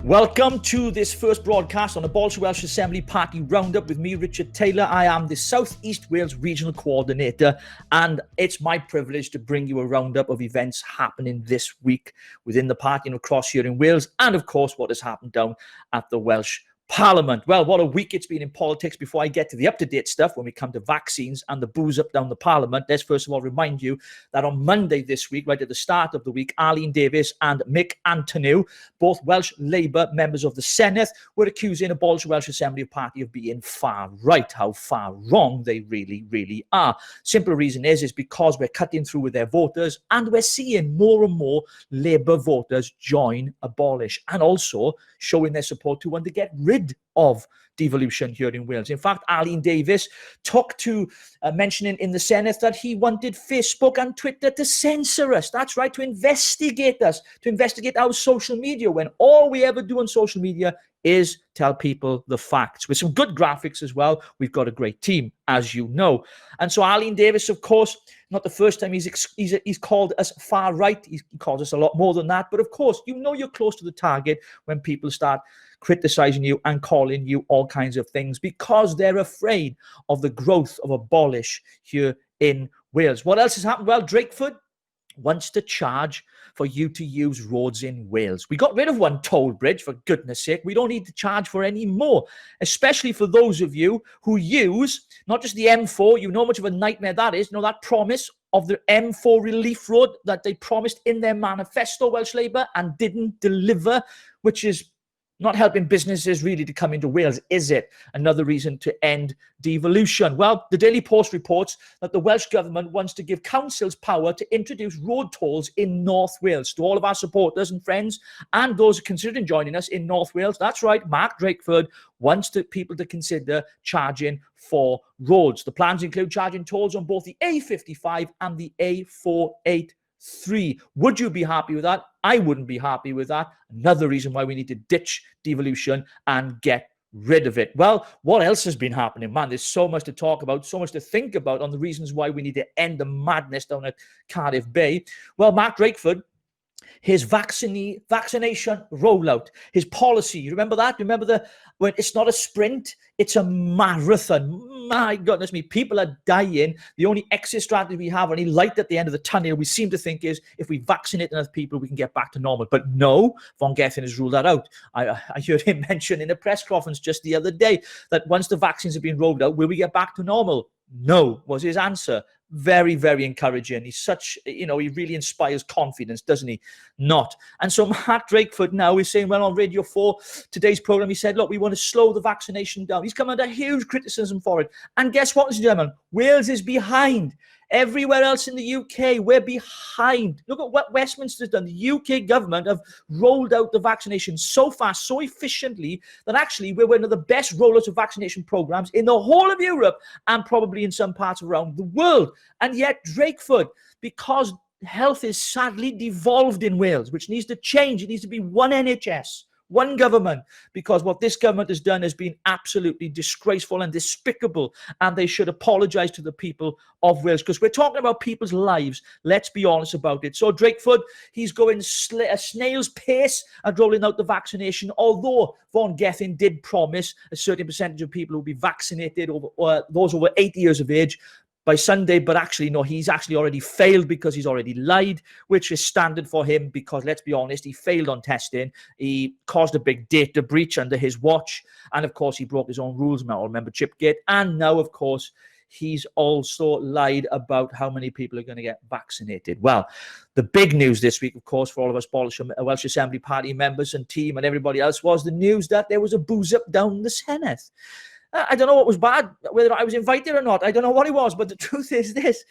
Welcome to this first broadcast on Abolish Welsh Assembly Party Roundup with me, Richard Taylor. I am the South East Wales Regional Coordinator, and it's my privilege to bring you a roundup of events happening this week within the party and across here in Wales, and of course what has happened down at the Welsh Parliament. Well, what a week it's been in politics. Before I get to the up-to-date stuff, when we come to vaccines and the booze up down the Parliament, let's first of all remind you that on Monday this week, right at the start of the week, Arlene Davies and Mick Antoniw, both Welsh Labour members of the Senedd, were accusing Abolish Welsh Assembly Party of being far right. How far wrong they really are. Simple reason is because we're cutting through with their voters, and we're seeing more and more Labour voters join Abolish, and also showing their support to want to get rid of devolution here in Wales. In fact, Arlene Davies took to mentioning in the Senedd that he wanted Facebook and Twitter to censor us. That's right, to investigate us, to investigate our social media, when all we ever do on social media is tell people the facts. With some good graphics as well. We've got a great team, as you know. And so Arlene Davies, of course, not the first time he's called us far right. He calls us a lot more than that. But of course, you know you're close to the target when people start criticizing you and calling you all kinds of things, because they're afraid of the growth of Abolish here in Wales. What else has happened? Well, Drakeford wants to charge for you to use roads in Wales. We got rid of one toll bridge, for goodness sake. We don't need to charge for any more, especially for those of you who use not just the M4. You know how much of a nightmare that is. You know that promise of the M4 relief road that they promised in their manifesto, Welsh Labour, and didn't deliver, which is not helping businesses really to come into Wales, is it? Another reason to end devolution. Well, the Daily Post reports that the Welsh Government wants to give councils power to introduce road tolls in North Wales. To all of our supporters and friends and those considering joining us in North Wales, that's right, Mark Drakeford wants people to consider charging for roads. The plans include charging tolls on both the A55 and the A483. Would you be happy with that? I wouldn't be happy with that. Another reason why we need to ditch devolution and get rid of it. Well, what else has been happening? Man, there's so much to talk about, so much to think about on the reasons why we need to end the madness down at Cardiff Bay. Well, Mark Drakeford, his vaccination rollout, his policy. You remember that? Remember when it's not a sprint, it's a marathon. My goodness me, people are dying. The only exit strategy we have, any light at the end of the tunnel, we seem to think is if we vaccinate enough people, we can get back to normal. But no, Von Gethin has ruled that out. I heard him mention in a press conference just the other day that once the vaccines have been rolled out, will we get back to normal? No, was his answer. Very, very encouraging. He's such, he really inspires confidence, doesn't he? Not. And so Mark Drakeford now is saying, well, on Radio 4, today's program, he said, look, we want to slow the vaccination down. He's come under huge criticism for it. And guess what, ladies and gentlemen? Wales is behind. Everywhere else in the UK, we're behind. Look at what Westminster's done. The UK government have rolled out the vaccination so fast, so efficiently, that actually we're one of the best rollouts of vaccination programs in the whole of Europe and probably in some parts around the world. And yet Drakeford, because health is sadly devolved in Wales, which needs to change. It needs to be one NHS, one government, because what this government has done has been absolutely disgraceful and despicable, and they should apologise to the people of Wales, because we're talking about people's lives. Let's be honest about it. So Drakeford, he's going a snail's pace at rolling out the vaccination, although Von Gethin did promise a certain percentage of people will be vaccinated, those over 80 years of age, by Sunday. But actually, no, he's actually already failed, because he's already lied, which is standard for him, because let's be honest, he failed on testing. He caused a big data breach under his watch. And of course, he broke his own rules. Now, remember Chipgate. And now, of course, he's also lied about how many people are going to get vaccinated. Well, the big news this week, of course, for all of us Welsh Assembly Party members and team and everybody else, was the news that there was a booze up down the Senedd. I don't know what was bad, whether I was invited or not. I don't know what it was, but the truth is this.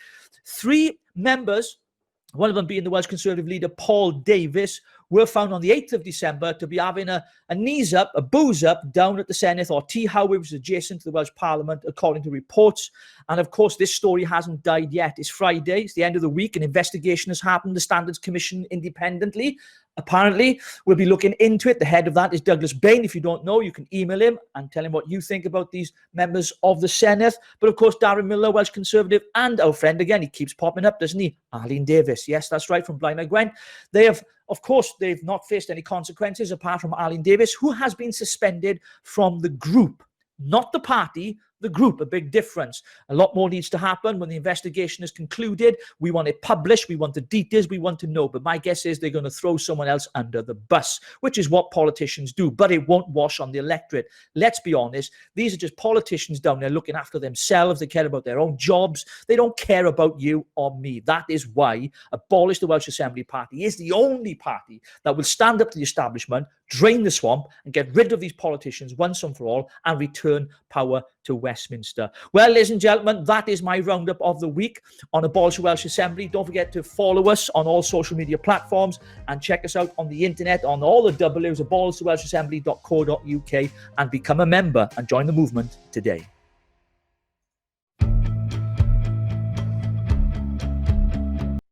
3 members, one of them being the Welsh Conservative leader, Paul Davies, were found on the 8th of December to be having a knees up, a booze up down at the Senedd, or Tŷ Hawdd, which is adjacent to the Welsh Parliament, according to reports. And of course, this story hasn't died yet. It's Friday, it's the end of the week. An investigation has happened. The Standards Commission independently apparently will be looking into it. The head of that is Douglas Bain. If you don't know, you can email him and tell him what you think about these members of the Senedd. But of course, Darren Miller, Welsh Conservative, and our friend again, he keeps popping up, doesn't he? Arlene Davies. Yes, that's right, from Blaenau Gwent. They have of course, they've not faced any consequences apart from Arlene Davis, who has been suspended from the group, not the party, the group. A big difference. A lot more needs to happen when the investigation is concluded. We want it published. We want the details. We want to know. But my guess is they're going to throw someone else under the bus, which is what politicians do. But it won't wash on the electorate. Let's be honest. These are just politicians down there looking after themselves. They care about their own jobs. They don't care about you or me. That is why Abolish the Welsh Assembly Party is the only party that will stand up to the establishment, drain the swamp, and get rid of these politicians once and for all, and return power to Westminster. Well, ladies and gentlemen, that is my roundup of the week on Abolish the Welsh Assembly. Don't forget to follow us on all social media platforms and check us out on the internet on all the W's, abolishthewelshassembly.co.uk, and become a member and join the movement today.